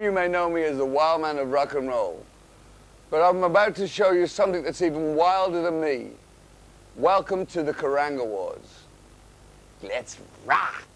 You may know me as the wild man of rock and roll, but I'm about to show you something that's even wilder than me. Welcome to the Kerrang Awards. Let's rock!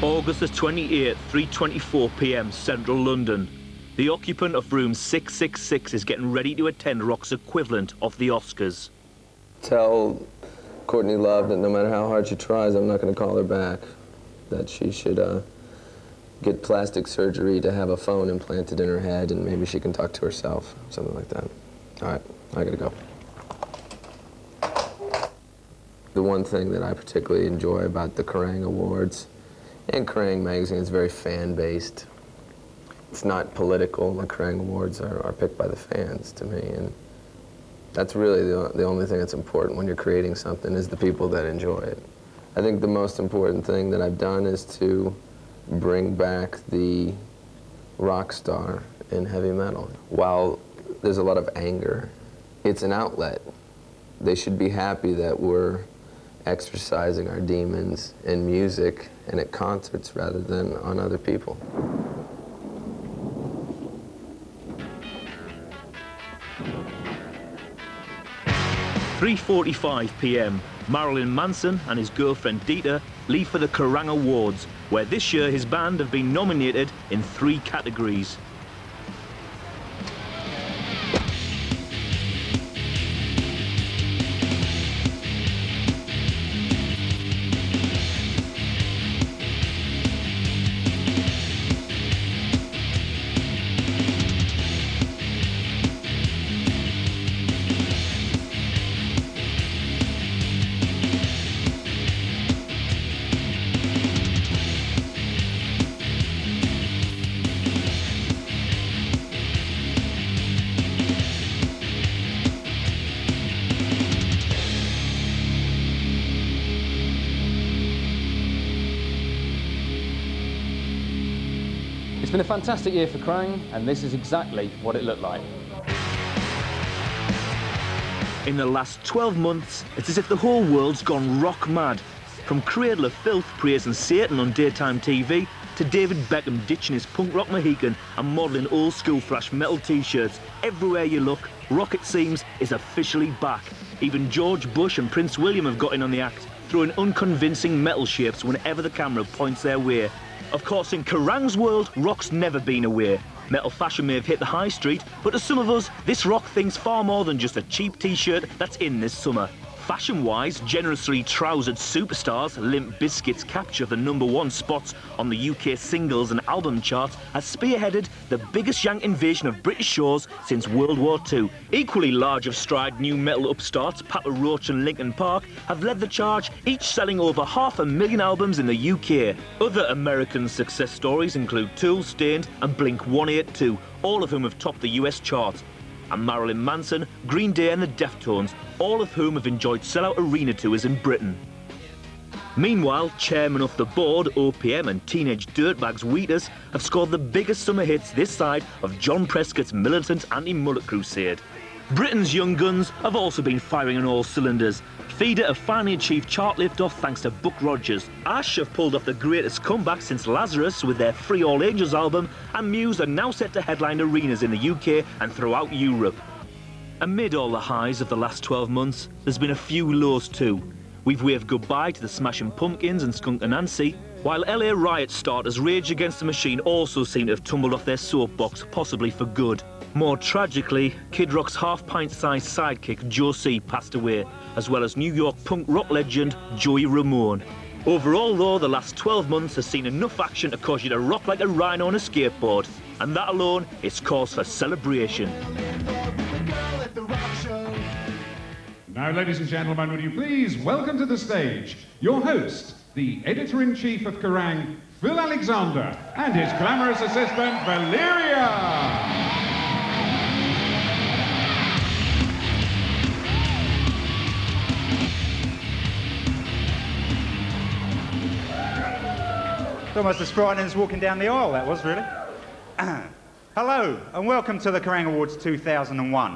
August the 28th, 3:24 p.m. Central London. The occupant of room 666 is getting ready to attend rock's equivalent of the Oscars. Tell Courtney Love that no matter how hard she tries, I'm not going to call her back. That she should get plastic surgery to have a phone implanted in her head, and maybe she can talk to herself, something like that. All right, I got to go. The one thing that I particularly enjoy about the Kerrang Awards and Kerrang magazine is very fan-based. It's not political. The Kerrang Awards are picked by the fans, to me, and that's really the only thing that's important when you're creating something is the people that enjoy it. I think the most important thing that I've done is to bring back the rock star in heavy metal. While there's a lot of anger, it's an outlet. They should be happy that we're exercising our demons in music and at concerts rather than on other people. .45 p.m. Marilyn Manson and his girlfriend Dita leave for the Kerrang Awards, where this year his band have been nominated in 3 categories. It's been a fantastic year for Kerrang, and this is exactly what it looked like. In the last 12 months, it's as if the whole world's gone rock mad. From Cradle of Filth praising Satan on daytime TV, to David Beckham ditching his punk rock Mohican and modelling old school thrash metal t-shirts. Everywhere you look, rock, it seems, is officially back. Even George Bush and Prince William have got in on the act, throwing unconvincing metal shapes whenever the camera points their way. Of course, in Kerrang's world, rock's never been away. Metal fashion may have hit the high street, but to some of us, this rock thing's far more than just a cheap t-shirt that's in this summer. Fashion-wise, generously trousered superstars Limp Bizkit's capture of the #1 spots on the UK singles and album charts has spearheaded the biggest yank invasion of British shores since World War II. Equally large of stride new metal upstarts Papa Roach and Linkin Park have led the charge, each selling over 500,000 albums in the UK. Other American success stories include Tool, Stained and Blink-182, all of whom have topped the US charts. And Marilyn Manson, Green Day and the Deftones, all of whom have enjoyed sellout arena tours in Britain. Meanwhile, chairman of the board, OPM and teenage dirtbags Wheatus have scored the biggest summer hits this side of John Prescott's militant anti-mullet crusade. Britain's young guns have also been firing on all cylinders. Feeder have finally achieved chart liftoff thanks to Buck Rogers. Ash have pulled off the greatest comeback since Lazarus with their Free All Angels album, and Muse are now set to headline arenas in the UK and throughout Europe. Amid all the highs of the last 12 months, there's been a few lows too. We've waved goodbye to the Smashing Pumpkins and Skunk Anansie, while LA riot starters Rage Against the Machine also seem to have tumbled off their soapbox, possibly for good. More tragically, Kid Rock's half-pint-sized sidekick Joe C passed away, as well as New York punk rock legend Joey Ramone. Overall though, the last 12 months has seen enough action to cause you to rock like a rhino on a skateboard, and that alone is cause for celebration. Now, ladies and gentlemen, would you please welcome to the stage your host, the editor-in-chief of Kerrang, Phil Alexander, and his glamorous assistant, Valeria. It's almost as frightening as walking down the aisle, that was, really. Hello, and welcome to the Kerrang Awards 2001.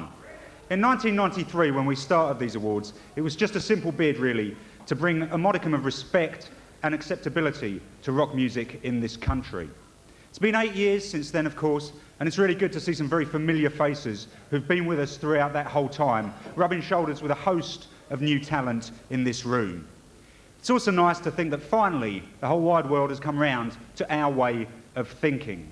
In 1993, when we started these awards, it was just a simple bid, really, to bring a modicum of respect and acceptability to rock music in this country. It's been 8 years since then, of course, and it's really good to see some very familiar faces who've been with us throughout that whole time, rubbing shoulders with a host of new talent in this room. It's also nice to think that finally the whole wide world has come round to our way of thinking.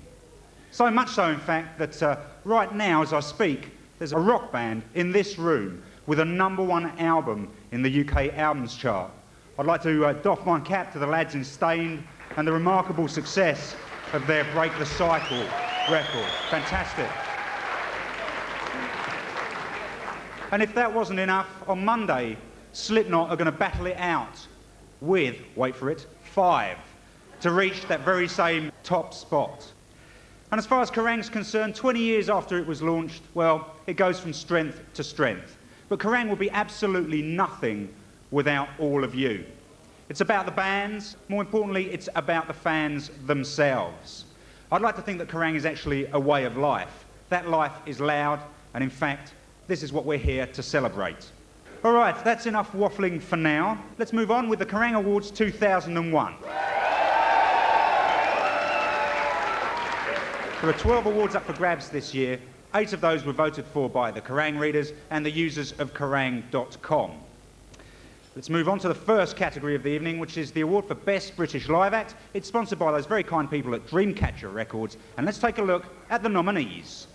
So much so, in fact, that right now, as I speak, there's a rock band in this room with a #1 album in the UK Albums Chart. I'd like to doff my cap to the lads in Stained and the remarkable success of their Break the Cycle record. Fantastic. And if that wasn't enough, on Monday, Slipknot are going to battle it out with, wait for it, 5, to reach that very same top spot. And as far as Kerrang's concerned, 20 years after it was launched, well, it goes from strength to strength. But Kerrang will be absolutely nothing without all of you. It's about the bands. More importantly, it's about the fans themselves. I'd like to think that Kerrang is actually a way of life. That life is loud, and in fact, this is what we're here to celebrate. All right, that's enough waffling for now. Let's move on with the Kerrang Awards 2001. There are 12 awards up for grabs this year. 8 of those were voted for by the Kerrang readers and the users of Kerrang.com. Let's move on to the first category of the evening, which is the award for Best British Live Act. It's sponsored by those very kind people at Dreamcatcher Records. And let's take a look at the nominees.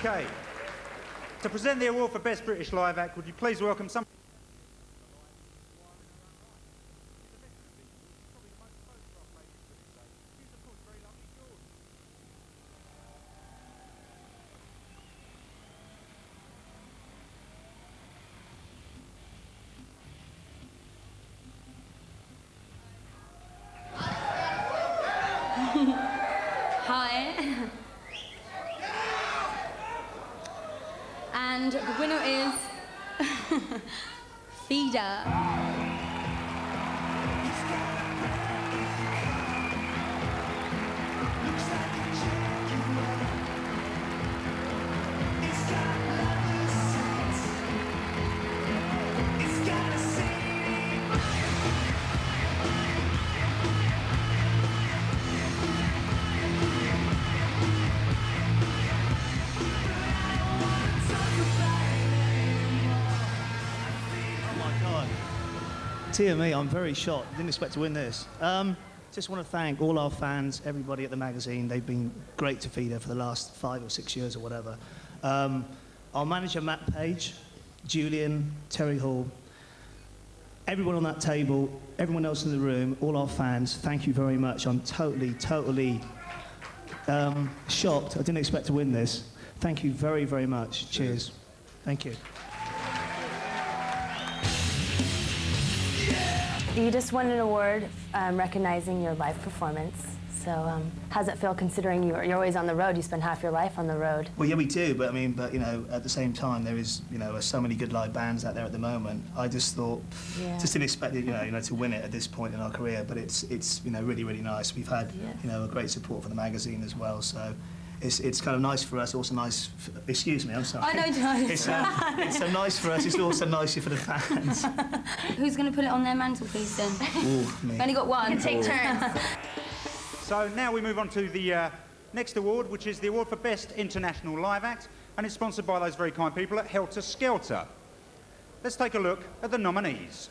Okay, to present the award for Best British Live Act, would you please welcome some... Hi. And the winner is Feeder. Dear me, I'm very shocked. Didn't expect to win this. Just want to thank all our fans, everybody at the magazine. They've been great to Feeder for the last 5 or 6 years or whatever. Our manager, Matt Page, Julian, Terry Hall, everyone on that table, everyone else in the room, all our fans, thank you very much. I'm totally shocked. I didn't expect to win this. Thank you very, very much. Cheers. Thank you. You just won an award recognizing your live performance. So how's it feel considering you're always on the road? You spend half your life on the road. Well, yeah, we do, but you know, at the same time, there is, you know, so many good live bands out there at the moment. I just thought, just didn't expect it, you know, to win it at this point in our career. But it's you know, really, really nice. We've had, you know, a great support from the magazine as well. So it's kind of nice for us, also nice. Excuse me, I'm sorry. I know, Joe. It's so nice for us. It's also nice for the fans. Who's going to put it on their mantelpiece then? Ooh, me. We've only got one. You can take turns. So now we move on to the next award, which is the award for Best International Live Act, and it's sponsored by those very kind people at Helter Skelter. Let's take a look at the nominees.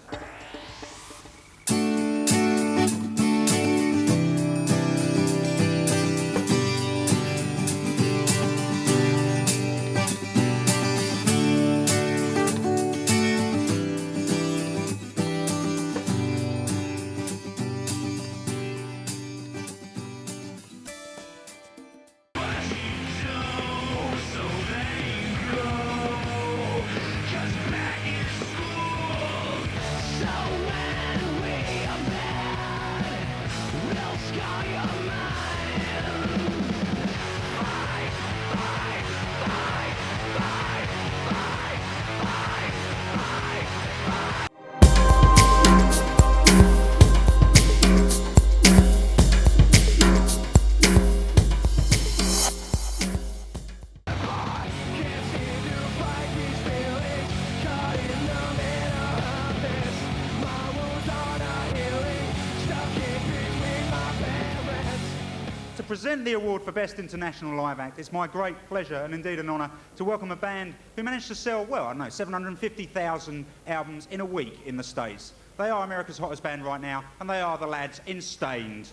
To present the award for Best International Live Act, it's my great pleasure and indeed an honour to welcome a band who managed to sell, well, I don't know, 750,000 albums in a week in the States. They are America's hottest band right now, and they are the lads in Stained.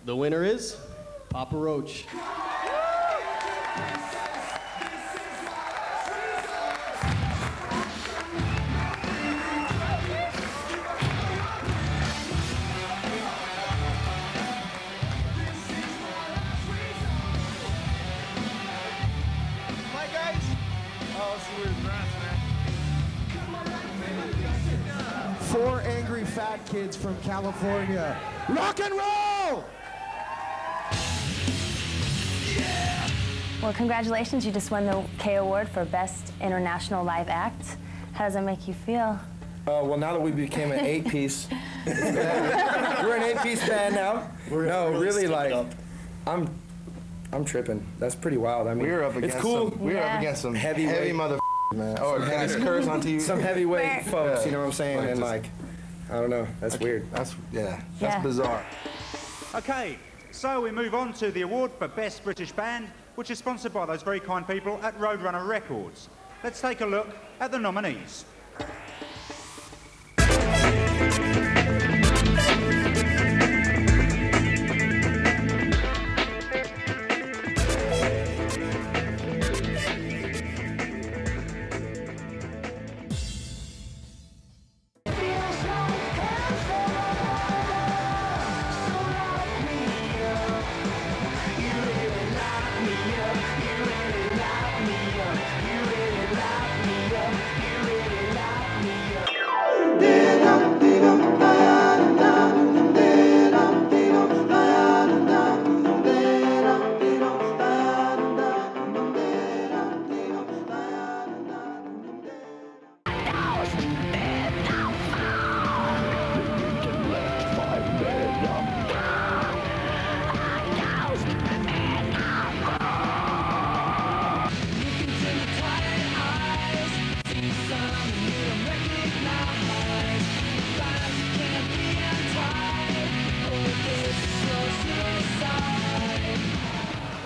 The winner is Papa Roach. Four angry fat kids from California. Rock and roll! Well, congratulations, you just won the K Award for Best International Live Act. How does that make you feel? Well, now that we became an 8-piece, we're an 8-piece band now. No, really, like, I'm tripping. That's pretty wild. I mean, We're up against it's cool. We're up against some heavy mother man. Oh, can I curse on TV? Some heavyweight folks, Yeah. you know what I'm saying? Like And just- like, I don't know. That's weird. That's Yeah. bizarre. Okay, so we move on to the award for Best British Band, which is sponsored by those very kind people at Roadrunner Records. Let's take a look at the nominees.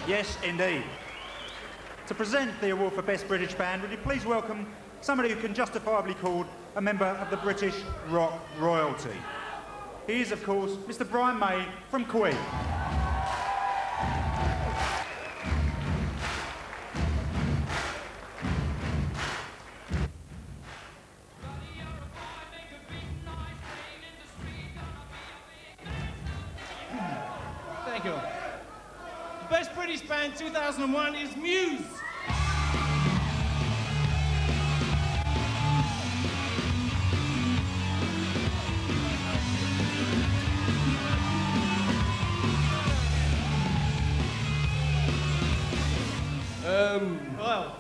Yes, indeed. To present the award for Best British Band, would you please welcome somebody who can justifiably be called a member of the British rock royalty. He is, of course, Mr. Brian May from Queen. Thank you. The Best British Band 2001 is Muse. Well.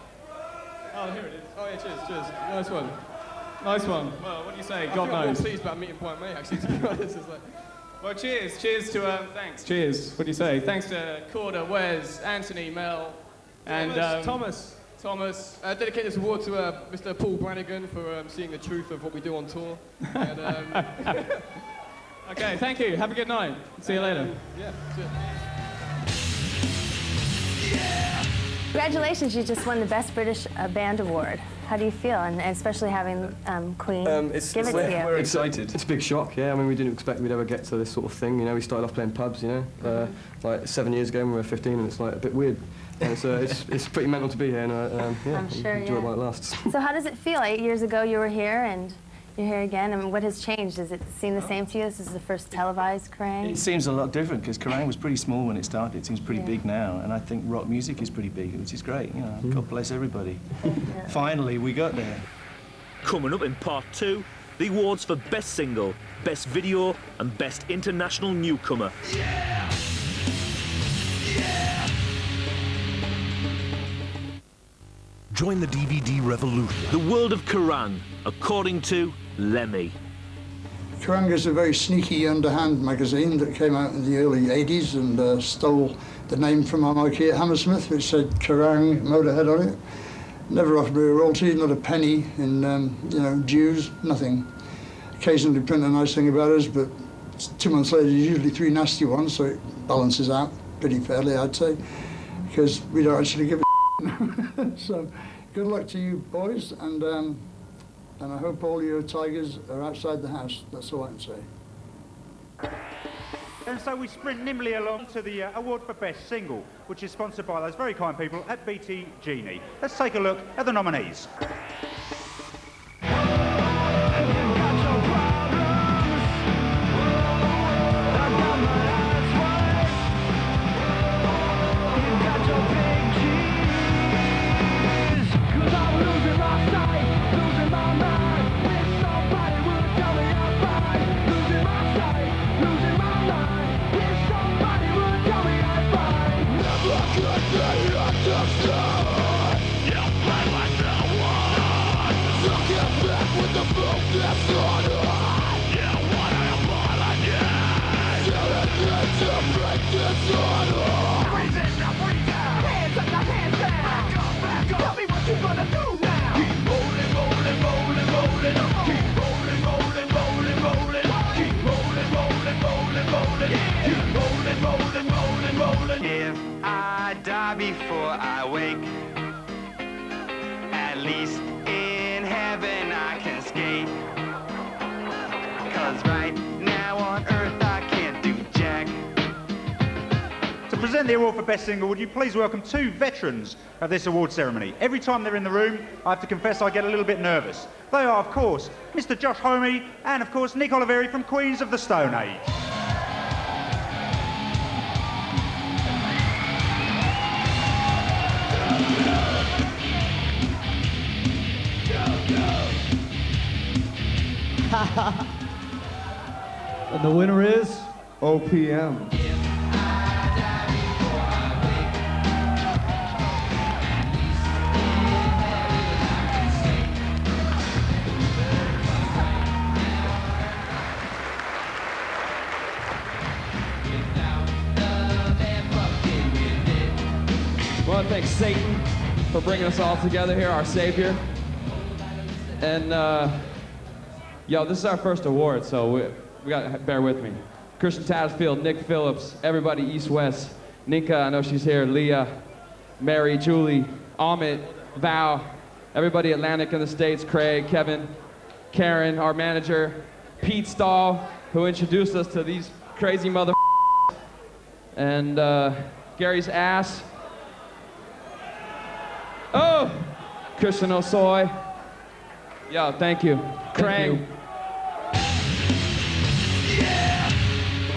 Oh, here it is. Oh, yeah, cheers. Nice one. Nice one. Well, what do you say? God knows. I'm more pleased about meeting Point May, actually, to be honest. It's like, well, cheers. Cheers to, thanks. Cheers. What do you say? Thanks to Corda, Wes, Anthony, Mel, and Thomas. Dedicate this award to Mr. Paul Brannigan for seeing the truth of what we do on tour. And, okay, thank you. Have a good night. See you later. Yeah. Congratulations, you just won the Best British Band Award. How do you feel, and especially having Queen give it to you? We're excited. It's a big shock, yeah. I mean, we didn't expect we'd ever get to this sort of thing, you know. We started off playing pubs, you know, like 7 years ago when we were 15, and it's like a bit weird. And it's pretty mental to be here, and yeah, I'm sure, enjoy it while it lasts. So how does it feel? 8 years ago you were here, and you're here again. I mean, what has changed? Does it seem the same to you? This is the first televised Kerrang? It seems a lot different, because Kerrang was pretty small when it started. It seems pretty big now, and I think rock music is pretty big, which is great. You know, God bless everybody. Finally, we got there. Coming up in part 2, the awards for Best Single, Best Video, and Best International Newcomer. Join the DVD revolution. The world of Kerrang, according to Lemmy. Kerrang is a very sneaky, underhand magazine that came out in the early 80s and stole the name from our marquee at Hammersmith, which said Kerrang Motorhead on it. Never offered me a royalty, not a penny in, you know, dues, nothing. Occasionally print a nice thing about us, but 2 months later, usually 3 nasty ones, so it balances out pretty fairly, I'd say, because we don't actually give a So, good luck to you boys, and I hope all your tigers are outside the house. That's all I can say. And so we sprint nimbly along to the award for Best Single, which is sponsored by those very kind people at BT Genie. Let's take a look at the nominees. If I die before I wake, at least in heaven I can skate. 'Cause right now on earth I can't do jack. To present the award for Best Single, would you please welcome 2 veterans of this award ceremony. Every time they're in the room, I have to confess I get a little bit nervous. They are, of course, Mr. Josh Homme and, of course, Nick Oliveri from Queens of the Stone Age. And the winner is OPM. I want to thank Satan for bringing us all together here, our savior. And yo, this is our first award, so we got to bear with me. Christian Tattersfield, Nick Phillips, everybody East-West, Ninka, I know she's here, Leah, Mary, Julie, Amit, Val, everybody Atlantic in the States, Craig, Kevin, Karen, our manager, Pete Stahl, who introduced us to these crazy mother and Gary's ass. Oh, Christian Osoy. Yo, thank you. Kerrang.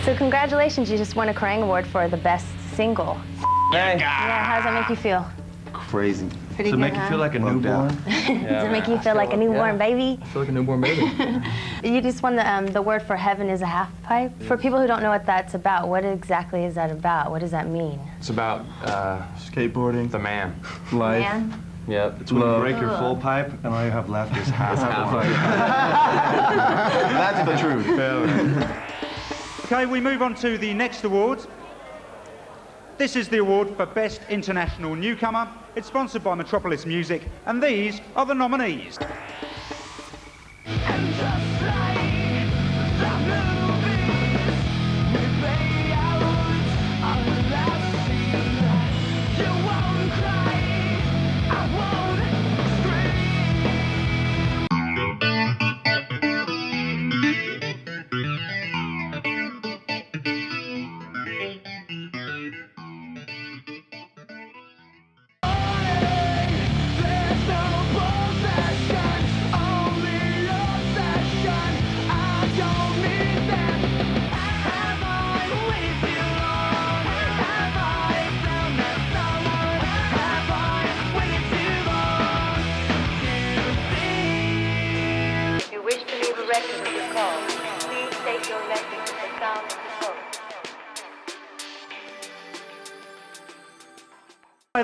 So congratulations, you just won a Kerrang Award for the Best Single. Hey. Yeah, how does that make you feel? Crazy. Pretty Does it good, make you huh? feel like a newborn? Does it make you feel like a newborn baby? I feel like a newborn baby. You just won the word for heaven is a half pipe. For people who don't know what that's about, what exactly is that about? What does that mean? It's about skateboarding, the man, life. Man? Yep. It's when you break your full pipe and all you have left is half pipe. That's the truth. Okay, we move on to the next award. This is the award for Best International Newcomer. It's sponsored by Metropolis Music, and these are the nominees.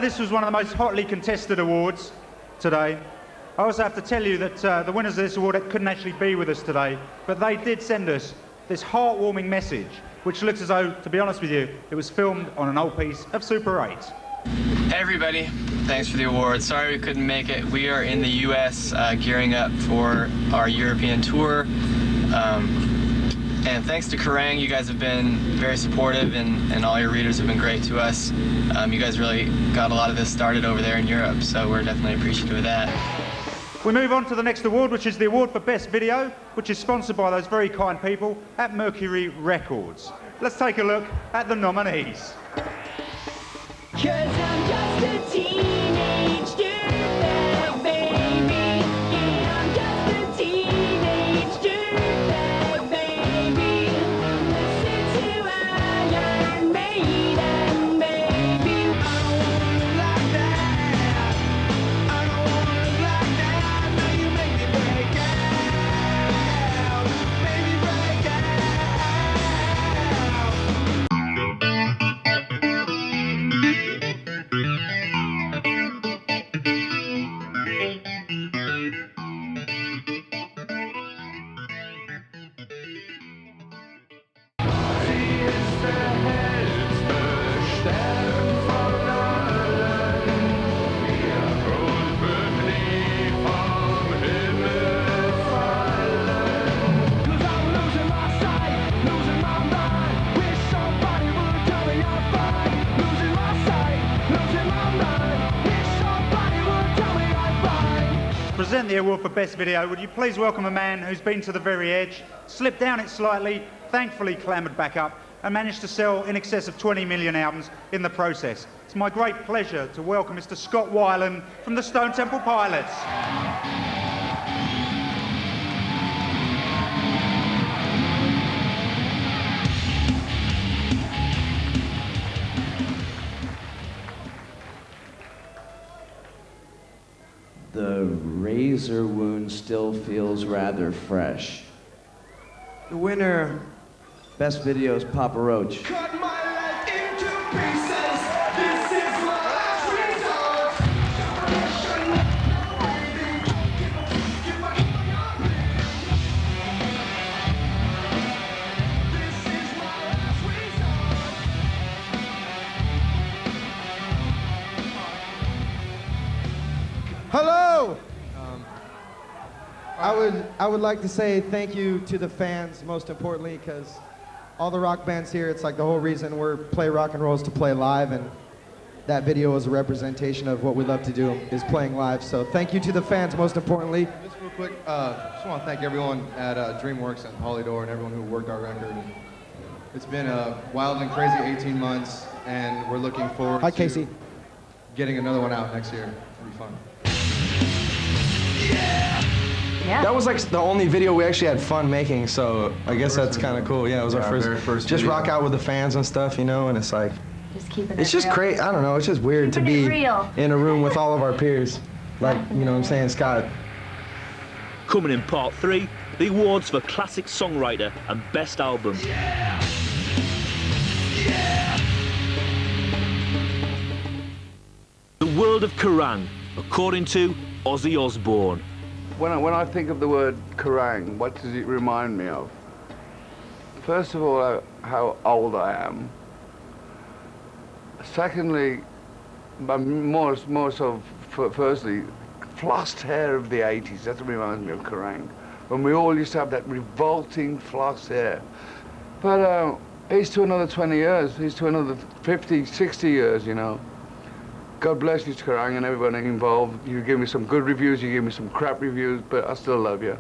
This was one of the most hotly contested awards today. I also have to tell you that the winners of this award couldn't actually be with us today, but they did send us this heartwarming message, which looks as though, to be honest with you, it was filmed on an old piece of Super 8. Hey everybody, thanks for the award. Sorry we couldn't make it. We are in the US gearing up for our European tour. And thanks to Kerrang, you guys have been very supportive and all your readers have been great to us. You guys really got a lot of this started over there in Europe, so we're definitely appreciative of that. We move on to the next award, which is the award for Best Video, which is sponsored by those very kind people at Mercury Records. Let's take a look at the nominees. 'Cause I'm just a teenage dirtbag, baby. Yeah, I'm just a teenage dirtbag, baby. Listen to Iron Maiden, baby. I don't wanna like that. I don't wanna like that. Now you make me break out. Baby, break out. Present the award for Best Video, would you please welcome a man who's been to the very edge, slipped down it slightly, thankfully clambered back up, and managed to sell in excess of 20 million albums in the process. It's my great pleasure to welcome Mr. Scott Weiland from the Stone Temple Pilots. The razor wound still feels rather fresh. The winner, Best Video, is Papa Roach. Cut my life into pieces. This is my last Hello! I would like to say thank you to the fans, most importantly, because all the rock bands here, it's like the whole reason we play rock and roll is to play live, and that video is a representation of what we love to do, is playing live. So thank you to the fans, most importantly. Just real quick, just want to thank everyone at DreamWorks and Polydor and everyone who worked our record. It's been a wild and crazy 18 months, and we're looking forward Hi, Casey. to getting another one out next year. It'll be fun. That was like the only video we actually had fun making, so I guess that's kind of cool. Yeah, it was our very first. first Just video. rock out with the fans and stuff, you know, and it's like, Just keeping It's just crazy. I don't know. It's just weird to be in a room with all of our peers. Like, you know what I'm saying, Scott? Coming in part 3, the awards for Classic Songwriter and Best Album. The world of Kerrang, according to Ozzy Osbourne. When I think of the word Kerrang, what does it remind me of? First of all, how old I am. Secondly, more so, firstly, flossed hair of the 80s. That's what reminds me of Kerrang. When we all used to have that revolting flossed hair. But he's to another 20 years. He's to another 50, 60 years, you know. God bless you, Kerrang, and everybody involved. You give me some good reviews, you give me some crap reviews, but I still love you.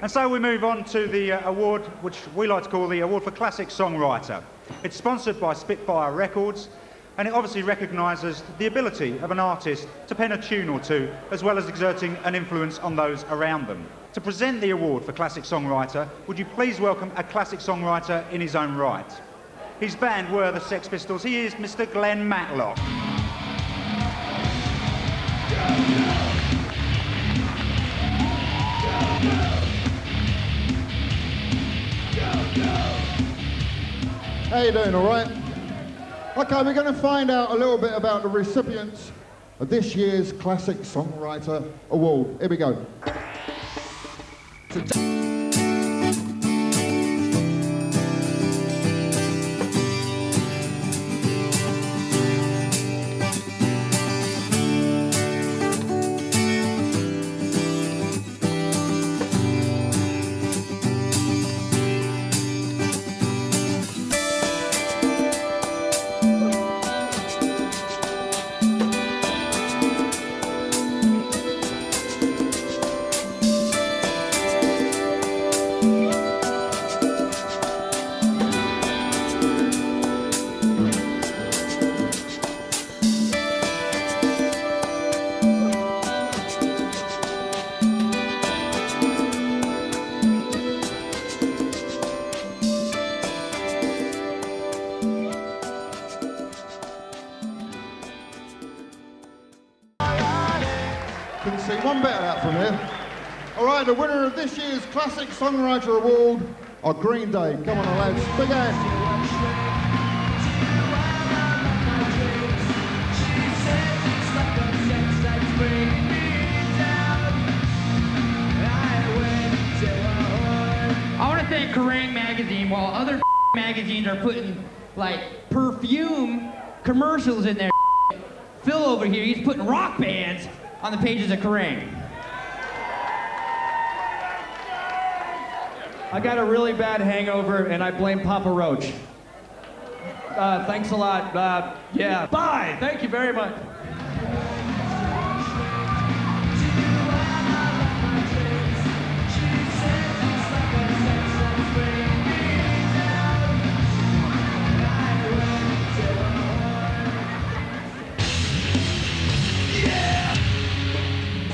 And so we move on to the award, which we like to call the Award for Classic Songwriter. It's sponsored by Spitfire Records, and it obviously recognises the ability of an artist to pen a tune or two, as well as exerting an influence on those around them. To present the award for Classic Songwriter, would you please welcome a classic songwriter in his own right? His band were the Sex Pistols. He is Mr. Glen Matlock. How you doing, all right? Okay, we're going to find out a little bit about the recipients of this year's Classic Songwriter Award. Here we go. The winner of this year's Classic Songwriter Award are Green Day. Come on, lads. Big hand. I want to thank Kerrang magazine. While other magazines are putting like perfume commercials in their Phil over here, he's putting rock bands on the pages of Kerrang. I got a really bad hangover, and I blame Papa Roach. Thanks a lot. Yeah, bye. Thank you very much.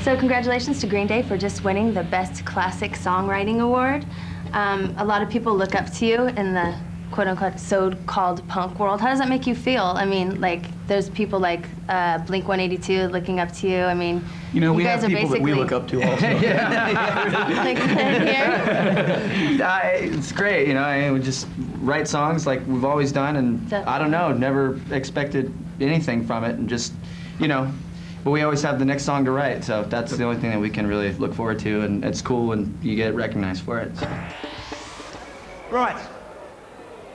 So congratulations to Green Day for just winning the Best Classic Songwriting Award. A lot of people look up to you in the quote-unquote so-called punk world. How does that make you feel? I mean, like, there's people like Blink-182 looking up to you. I mean, you know, we guys have are people that we look up to also. Like here? It's great, you know, I mean, we just write songs like we've always done, and I don't know, never expected anything from it, and just, you know, but we always have the next song to write, so that's the only thing that we can really look forward to, and it's cool when you get recognized for it. So. Right.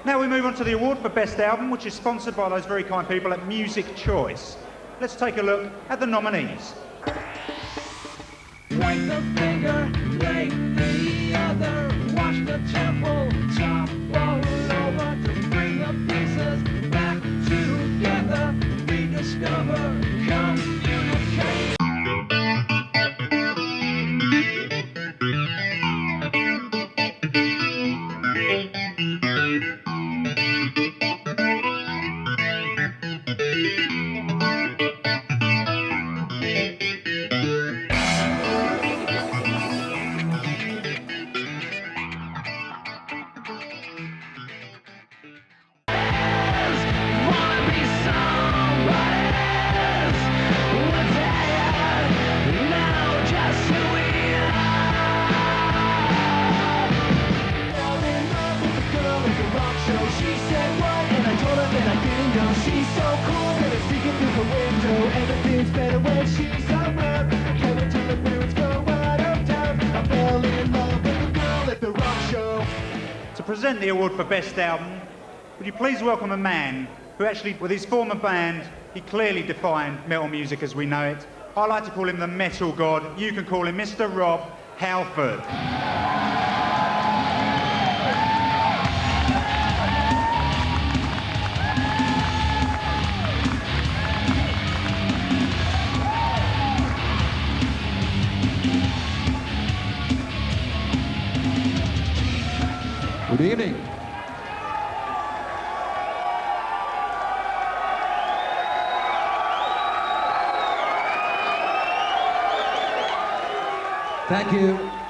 Now we move on to the award for Best Album, which is sponsored by those very kind people at Music Choice. Let's take a look at the nominees. Point the finger, break the other, wash the temple, chop all over to bring the pieces back together, rediscover, communicate. to present the award for Best Album, would you please welcome a man who actually, with his former band, he clearly defined metal music as we know it. I like to call him the metal god. You can call him Mr. Rob Halford. Good evening.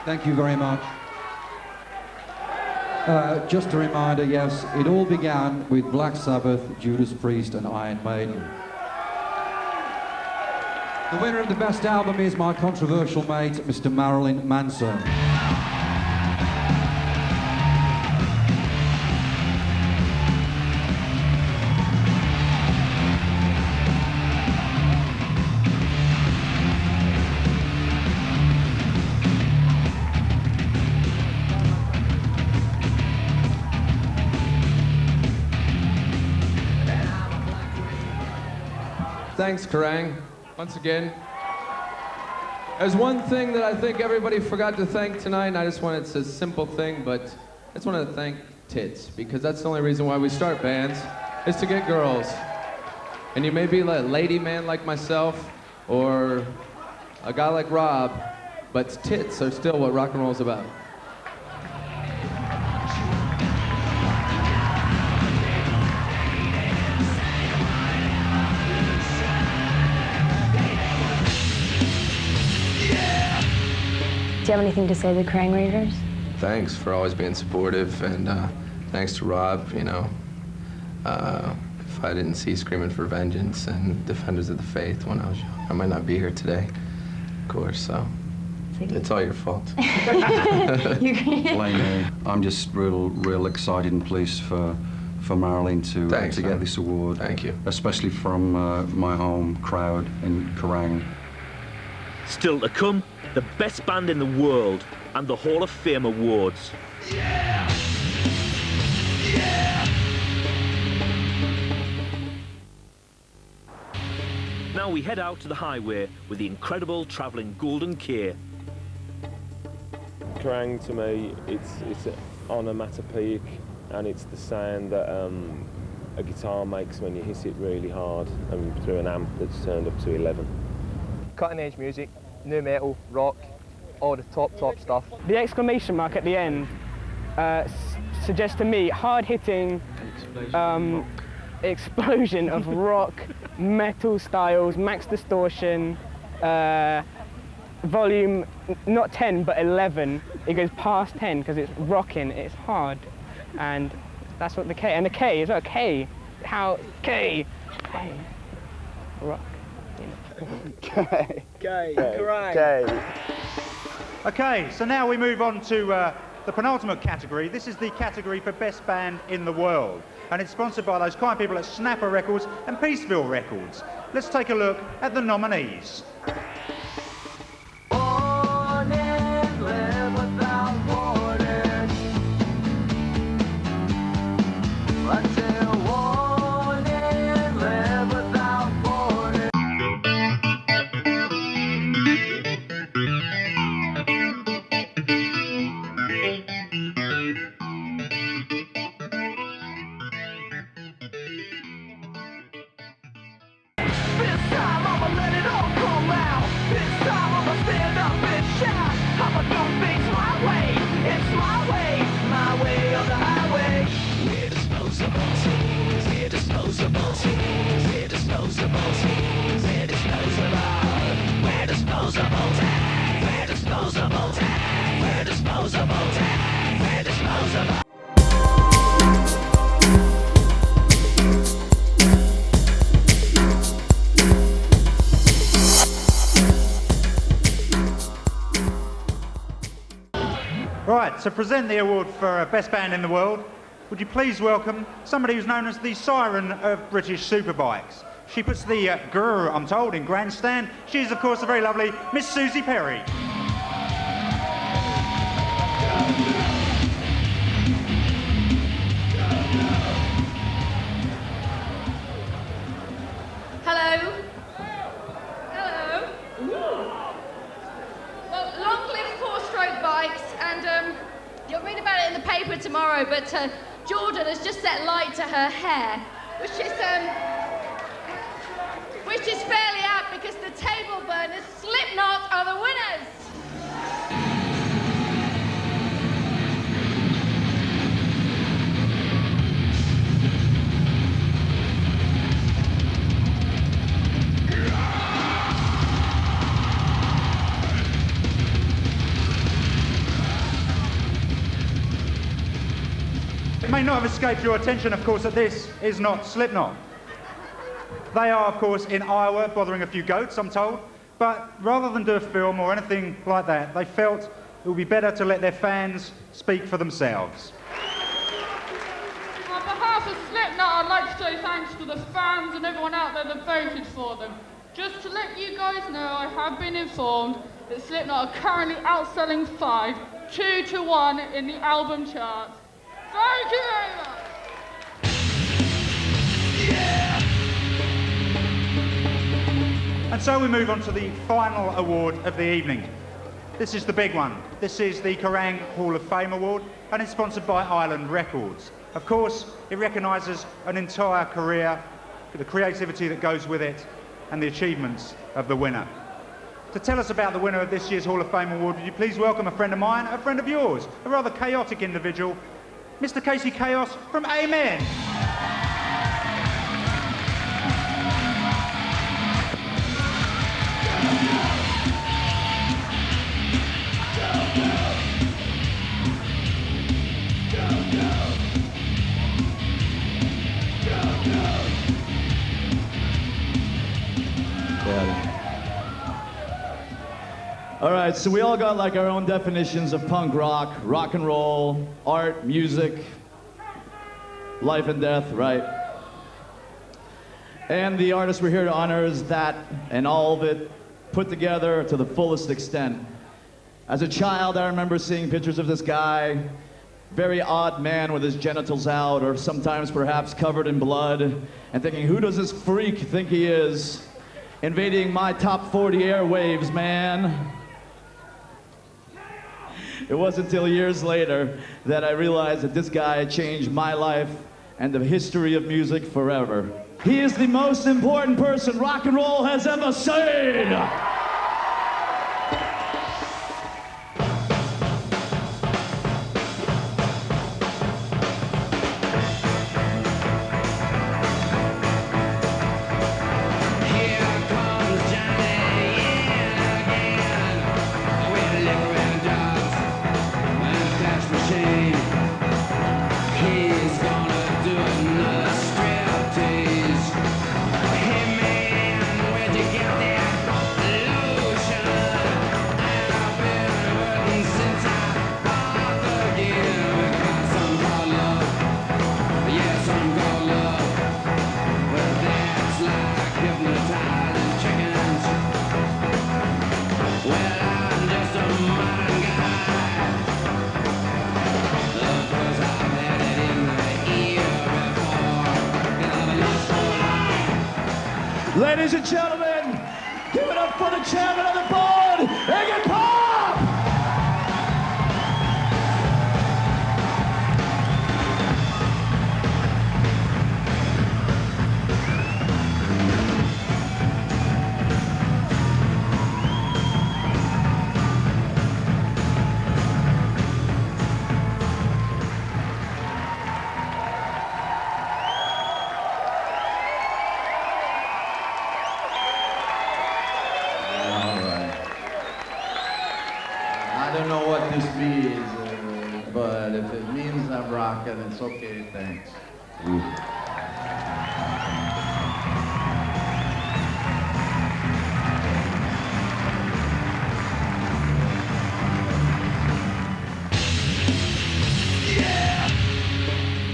Thank you very much. Just a reminder, yes, it all began with Black Sabbath, Judas Priest and Iron Maiden. The winner of the best album is my controversial mate, Mr. Marilyn Manson. Thanks, Kerrang, once again. There's one thing that I think everybody forgot to thank tonight, and I just wanted, it's a simple thing, but I just wanted to thank tits, because that's the only reason why we start bands, is to get girls. And you may be a lady man like myself, or a guy like Rob, but tits are still what rock and roll's about. Do you have anything to say to the Kerrang readers? Thanks for always being supportive, and thanks to Rob, you know. If I didn't see Screaming for Vengeance and Defenders of the Faith when I was young, I might not be here today, of course, so it's all your fault. Blame me. I'm just real excited and pleased for Marilyn to get this award. Thank you. Especially from my home crowd in Kerrang. Still to come, the best band in the world and the Hall of Fame awards. Yeah! Yeah! Now we head out to the highway with the incredible travelling Golden Key. Kerrang to me, it's an onomatopoeic, and it's the sound that a guitar makes when you hit it really hard and through an amp that's turned up to 11. Cutting edge music, new metal, rock, all the top stuff. The exclamation mark at the end suggests to me hard-hitting explosion of rock, metal styles, max distortion, volume not 10 but 11. It goes past 10 because it's rocking, it's hard, and that's what the K, and the K is a K. How K? K. Rock. K. K. Okay, so now we move on to the penultimate category. This is the category for Best Band in the World, and it's sponsored by those kind people at Snapper Records and Peaceville Records. Let's take a look at the nominees. Right, to present the award for Best Band in the World, would you please welcome somebody who's known as the Siren of British Superbikes. She puts the grrr, I'm told, in grandstand. She is, of course, the very lovely Miss Susie Perry. You'll read about it in the paper tomorrow, but Jordan has just set light to her hair, which is fairly apt because the table burners Slipknot are the winners. It may not have escaped your attention, of course, that this is not Slipknot. They are, of course, in Iowa, bothering a few goats, I'm told. But rather than do a film or anything like that, they felt it would be better to let their fans speak for themselves. On behalf of Slipknot, I'd like to say thanks to the fans and everyone out there that voted for them. Just to let you guys know, I have been informed that Slipknot are currently outselling 5, 2-1 in the album charts. Thank you very much. And so we move on to the final award of the evening. This is the big one. This is the Kerrang Hall of Fame Award, and it's sponsored by Island Records. Of course, it recognises an entire career, the creativity that goes with it, and the achievements of the winner. To tell us about the winner of this year's Hall of Fame Award, would you please welcome a friend of mine, a friend of yours, a rather chaotic individual, Mr. Casey Chaos from Amen. All right, so we all got like our own definitions of punk rock, rock and roll, art, music, life and death, right? And the artist we're here to honor is that and all of it put together to the fullest extent. As a child, I remember seeing pictures of this guy, very odd man with his genitals out, or sometimes perhaps covered in blood, and thinking, who does this freak think he is? Invading my top 40 airwaves, man. It wasn't until years later that I realized that this guy changed my life and the history of music forever. He is the most important person rock and roll has ever seen! Ladies and gentlemen, give it up for the chairman of the board, Linkin Park! But if it means I'm rocking, it's okay, thanks.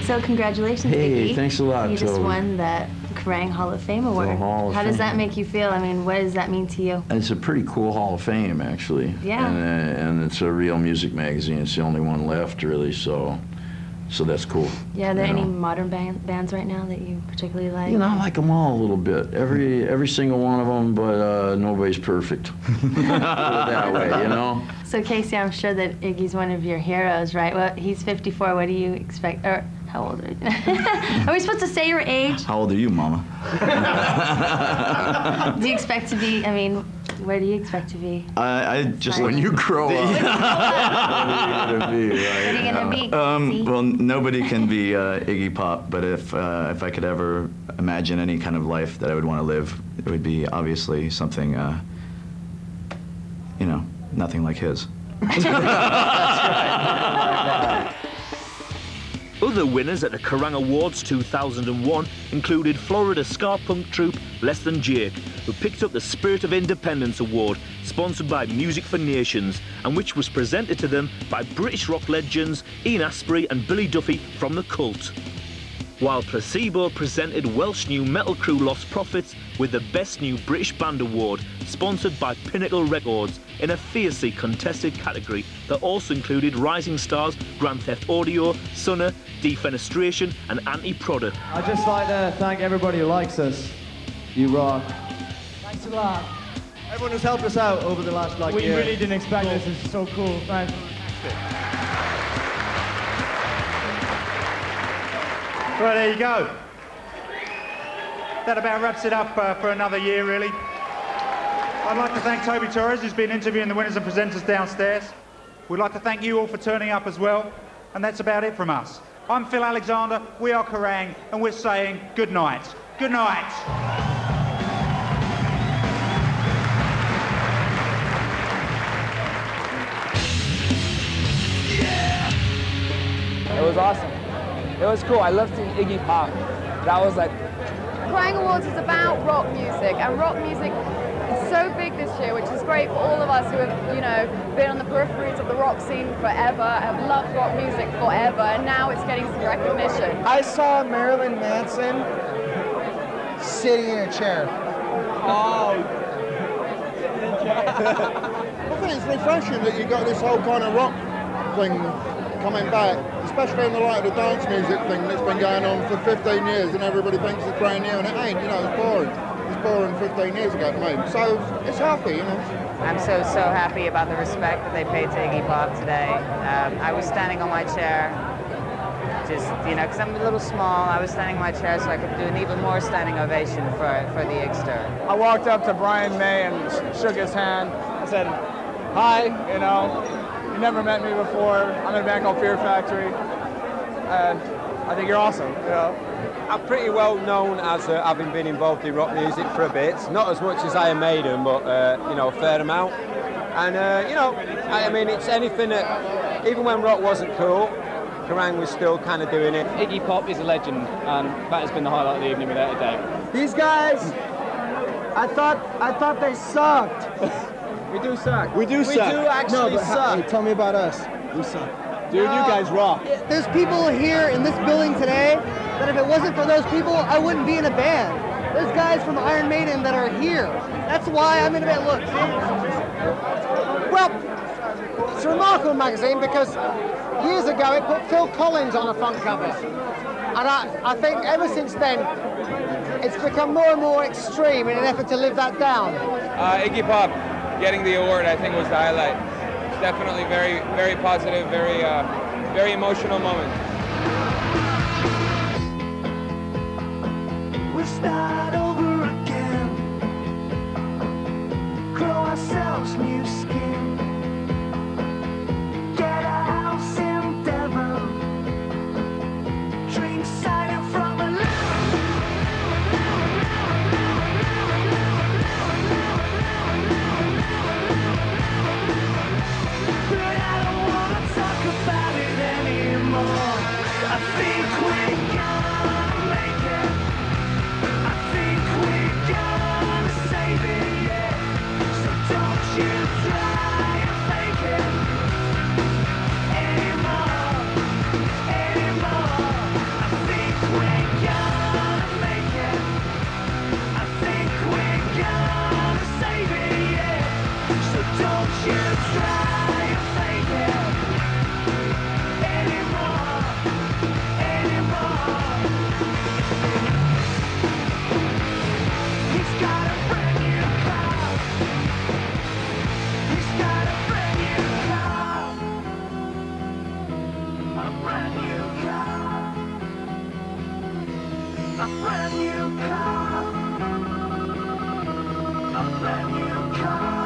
So congratulations, Hey, Iggy. thanks a lot, You just Toby. won the Kerrang Hall of Fame Award. Hall of How does Fame. that make you feel? I mean, what does that mean to you? It's a pretty cool Hall of Fame, actually. Yeah. And it's a real music magazine. It's the only one left, really. So So that's cool. Yeah, are there any modern bands right now that you particularly like? You know, I like them all a little bit. Every single one of them, but nobody's perfect. Put it that way, you know? So Casey, I'm sure that Iggy's one of your heroes, right? Well, he's 54. What do you expect? Or how old are you? Are we supposed to say your age? How old are you, Mama? Do you expect to be, I mean, where do you expect to be? I just when you grow up. What are you gonna be? Well, nobody can be Iggy Pop, but if I could ever imagine any kind of life that I would want to live, it would be obviously something, you know, nothing like his. Other winners at the Kerrang Awards 2001 included Florida ska punk troupe Less Than Jake, who picked up the Spirit of Independence Award, sponsored by Music for Nations, and which was presented to them by British rock legends Ian Astbury and Billy Duffy from The Cult. While Placebo presented Welsh new metal crew Lost Prophets with the Best New British Band Award, sponsored by Pinnacle Records, in a fiercely contested category that also included rising stars Grand Theft Audio, Sunner, Defenestration and Anti-Prodder. I'd just like to thank everybody who likes us. You rock. Thanks a lot. Everyone who's helped us out over the last year. We really didn't expect this. It's so cool. Thanks. Well, there you go. That about wraps it up for another year, really. I'd like to thank Tobey Torres, who's been interviewing the winners and presenters downstairs. We'd like to thank you all for turning up as well. And that's about it from us. I'm Phil Alexander, we are Kerrang, and we're saying good night. Good night. It was awesome. It was cool. I loved seeing Iggy Pop. That was like... Kerrang Awards is about rock music, and rock music is so big this year, which is great for all of us who have, you know, been on the peripheries of the rock scene forever, have loved rock music forever, and now it's getting some recognition. I saw Marilyn Manson sitting in a chair. Oh. I think it's refreshing that you got this whole kind of rock thing coming back, especially in the light of the dance music thing that's been going on for 15 years and everybody thinks it's brand new and it ain't, you know, it's boring. It's boring 15 years ago to me. So it's healthy, you know. I'm so happy about the respect that they paid to Iggy Pop today. I was standing on my chair, just, you know, because I'm a little small, I was standing on my chair so I could do an even more standing ovation for the Igster. I walked up to Brian May and shook his hand. I said, hi, you know. You never met me before. I'm in a band called Fear Factory, and I think you're awesome. You know, I'm pretty well known as having been involved in rock music for a bit. Not as much as Iron Maiden, but you know, a fair amount. And you know, I mean, it's anything that, even when rock wasn't cool, Kerrang was still kind of doing it. Iggy Pop is a legend, and that has been the highlight of the evening without a doubt. these guys, I thought they sucked. We do suck. We do actually suck. Hey, tell me about us. We suck. Dude, you guys rock. There's people here in this building today that if it wasn't for those people, I wouldn't be in a band. There's guys from Iron Maiden that are here. That's why I'm in a band. Look, see? Well, it's a remarkable magazine because years ago it put Phil Collins on a front cover. And I think ever since then, it's become more and more extreme in an effort to live that down. Iggy Pop getting the award, I think, was the highlight. It's definitely very, very positive, very emotional moment. We'll start over again, grow ourselves new skin, get a house in Devon, drink cider from a but I don't want to talk about it anymore. I think we're gonna make it. I think we're gonna save it, yeah. So don't you brand new car. A brand new car. A brand new car.